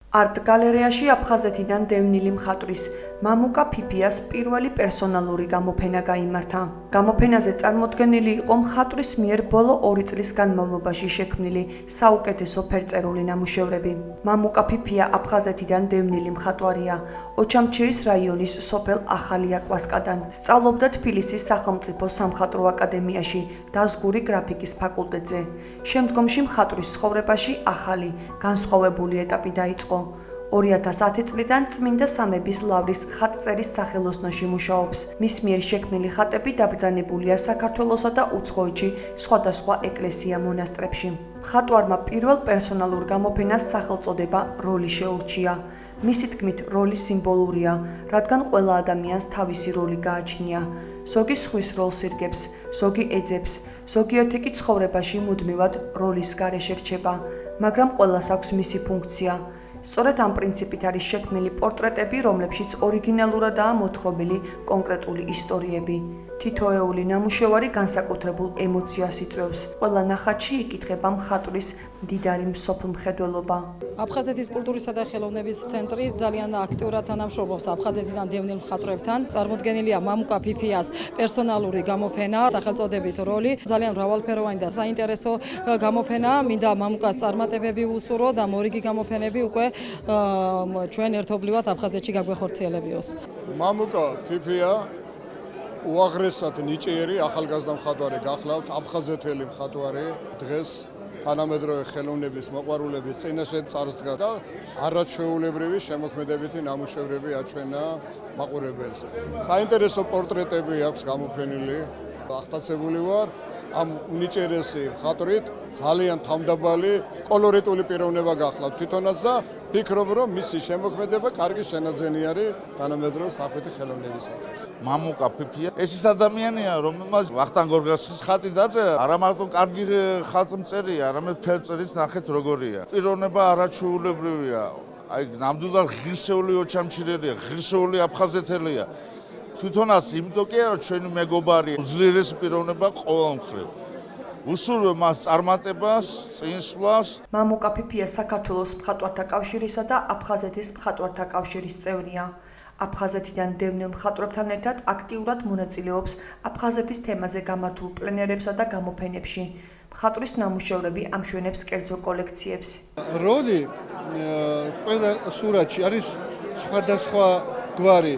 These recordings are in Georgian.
Art გალერეაში აფხაზეთიდან დევნილი მხატვრის მამუკა ფიფიას პირველი პერსონალური გამოფენა გაიმართა. გამოფენაზე წარმოდგენილი იყო მხატვრის მიერ ბოლო 2 წლის განმავლობაში შექმნილი საუკეთესო ფერწერული ნამუშევრები. მამუკა ფიფია აფხაზეთიდან დევნილი მხატვარია. ოჩამჩირის რაიონის სოფელ ახალი აკვასკადან. სწავლობდა თბილისის სახელმწიფო სამხატვრო აკადემიაში დაზგური გრაფიკის ფაკულტეტზე. შემდგომში მხატვრის ცხოვრებაში ახალი, განსხვავებული ეტაპი დაიწყო. 2010 წლიდან წმინდა სამების ლავრის ხატწერის სახელოსნოში მუშაობს. მის მიერ შექმნილი ხატები დაბრძანებულია საქართველოსა და უცხოეთში სხვადასხვა ეკლესია-მონასტრებში. მხატვარმა პირველ პერსონალურ გამოფენას სახელწოდება როლი შეურჩია. მისი თქმით, როლი სიმბოლურია, რადგან ყველა ადამიანს თავისი როლი გააჩნია. ზოგი სხვის როლს ირგებს, ზოგი ეძებს, ზოგიერთი კი ცხოვრებაში მუდმივად როლის გარეშე რჩება, მაგრამ ყველას აქვს მისი ფუნქცია. სწორედ ამ პრინციპით არის შექმნილი პორტრეტები, რომლებშიც ორიგინალურადაა მოთხრობილი კონკრეტული ისტორიები. თითოეული ნამუშევარი განსაკუთრებულ ემოციას იწვევს. ყველა ნახატში იკითხება მხატვრის მდიდარი მსოფლმხედველობა. აფხაზეთის კულტურისა და ხელოვნების ცენტრი ძალიან აქტიურად თანამშრომლობს აფხაზეთიდან დევნილ მხატვრებთან. წარმოდგენილია მამუკა ფიფიას პერსონალური გამოფენა სახელწოდებით როლი. ძალიან მრავალფეროვანი და საინტერესო გამოფენა. მინდა მამუკას წარმატებები უსურვო და მორიგი გამოფენები უკვე ჩვენ ერთობლივად აფხაზეთში გაგვეხორციელებიოს. მამუკა ფიფია უაღრესად ნიჭიერი ახალგაზრდა მხატვარი გახლავთ, აფხაზეთელი მხატვარი. დღეს თანამედროვე ხელოვნების მოყვარულების წინაშე წარსდგა და არაჩვეულებრივი შემოქმედებითი ნამუშევრები აჩვენა მაყურებელს. საინტერესო პორტრეტები აქვს გამოფენილი. ახტაცებული ვარ ამ უნიჭიერესი მხატვრით, ძალიან თავმდაბალი კოლორიტული პიროვნება გახლავთ თვითონაც და ფიქრობ, რომ მისი შემოქმედება კარგი შენაძენი არის თანამედროვე საფრთხე ხელოვნებისათვის. მამუკა ფიფია ეს ის ადამიანია, რომელმაც ვახტანგ გორგასლის ხატი დაწერა, არა მარტო კარგი ხატმწერია, არამედ ფერწერის ნახეთ როგორია. პიროვნება არაჩვეულებრივია. აი ნამდვილად ღირსეული ოჩამჩირელია, ღირსეული აფხაზეთელია. თვითონაც იმიტომ კი არა ჩვენი მეგობარი, უძლიერესი პიროვნება ყოველ მხრივ. უსურვებ მას წარმატებას, წინსვლას. მამუკა ფიფია საქართველოს მხატვართა კავშირისა და აფხაზეთის მხატვართა კავშირის წევრია. აფხაზეთიდან დევნილ მხატვრებთან ერთად აქტიურად მონაწილეობს აფხაზეთის თემაზე გამართულ პლენერებსა და გამოფენებში. მხატვრის ნამუშევრები ამშვენებს კერძო კოლექციებს. როლი ყველა სურათში არის სხვადასხვა გვარი,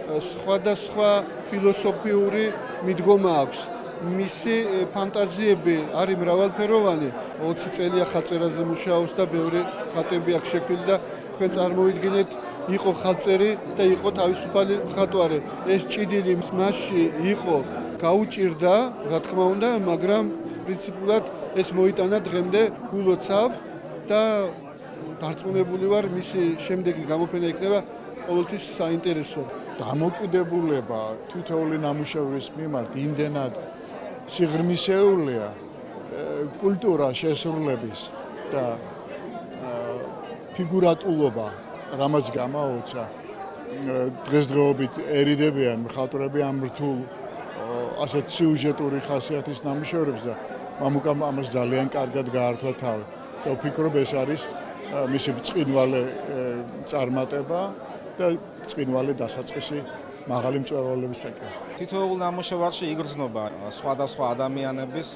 სხვადასხვა ფილოსოფიური მიდგომა აქვს. მისი ფანტაზიები არის მრავალფეროვანი. 20 წელია ხატწერაზე მუშაობს და ბევრი ხატები აქვს შექმნილი და თქვენ წარმოვიდგინეთ, იყო ხატწერი და იყო თავისუფალი მხატვარი. ეს ჭიდილი მასში იყო, გაუჭირდა, რა თქმა უნდა, მაგრამ პრინციპულად ეს მოიტანა დღემდე გულოცავ და დარწმუნებული ვარ, მისი შემდეგი გამოფენა იქნება ყოველთვის საინტერესო. დამოკიდებულება თითოეული ნამუშევრის მიმართ იმდენად სიღრმისეულია კულტურა შესრულების და ფიგურატულობა, რამაც გამაოცა დღესდღეობით ერიდებიან მხატვრები ამ რთულ ასეთ სიუჟეტური ხასიათის ნამუშევრებს და მამუკამ ამას ძალიან კარგად გაართვა თავი. და ვფიქრობ, ეს არის მისი ბრწყინვალე წარმატება და ბრწყინვალე დასაწყისი მაღალი მწვერვალებისაკენ. თითოეულ ნამუშევარში იგრძნობა სხვადასხვა ადამიანების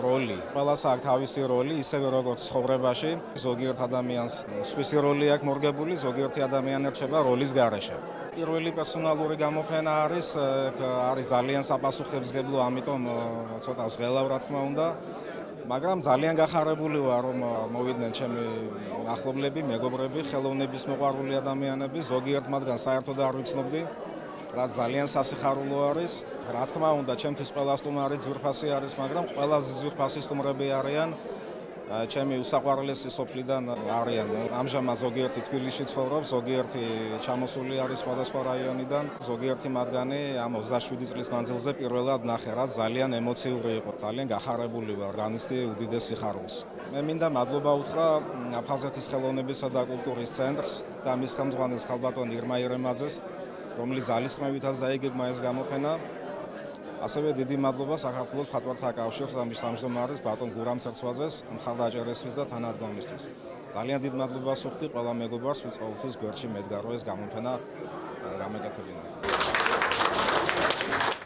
როლი. ყველას აქვს თავისი როლი, ისევე როგორც ცხოვრებაში. ზოგიერთ ადამიანს სხვისი როლი აქვს მორგებული, ზოგიერთი ადამიანი რჩება როლის გარეშე. პირველი პერსონალური გამოფენა არის ძალიან საპასუხისმგებლო, ამიტომ ცოტა ვღელავ რა თქმა უნდა. მაგრამ ძალიან გახარებული ვარ, რომ მოვიდნენ ჩემი ახლობლები, მეგობრები, ხელოვნების მოყვარული ადამიანები, ზოგიერთ მათგან საერთოდ არ ვიცნობდი. რაც ძალიან სასიხარულო არის. რა თქმა უნდა, ჩემთვის ყველა სტუმარი ძვირფასი არის, მაგრამ ყველაზე ძვირფასი სტუმრები არიან ჩემი უსაყვარლესი სოფლიდან არიან. ამჟამად ზოგიერთი თბილისში ცხოვრობს, ზოგიერთი ჩამოსული არის სხვადასხვა რაიონიდან, ზოგიერთი მათგანი ამ 27 წლის მანძილზე პირველად ნახე, რაც ძალიან ემოციური იყო. ძალიან გახარებული ვარ, განიცდი უდიდეს სიხარულს. მე მინდა მადლობა უთხრა აფხაზეთის ხელოვნებისა და კულტურის ცენტრს და მის ხელმძღვანელს ხალბატონ ირმა ირემაძეს, რომელიც ძალისხმევითაც დაიგეგმა ეს გამოფენა. ასევე დიდი მადლობა საქართველოს მხატვართა კავშირს და მის თავმჯდომარეს ბატონ გურამ ცერცვაძეს მხარდაჭერისთვის და თანადგომისთვის. ძალიან დიდ მადლობას ვუხდი ყველა მეგობარს, ვინც ყოველთვის გვერდში მედგარო ეს გამოფენა გამეკეთებინა.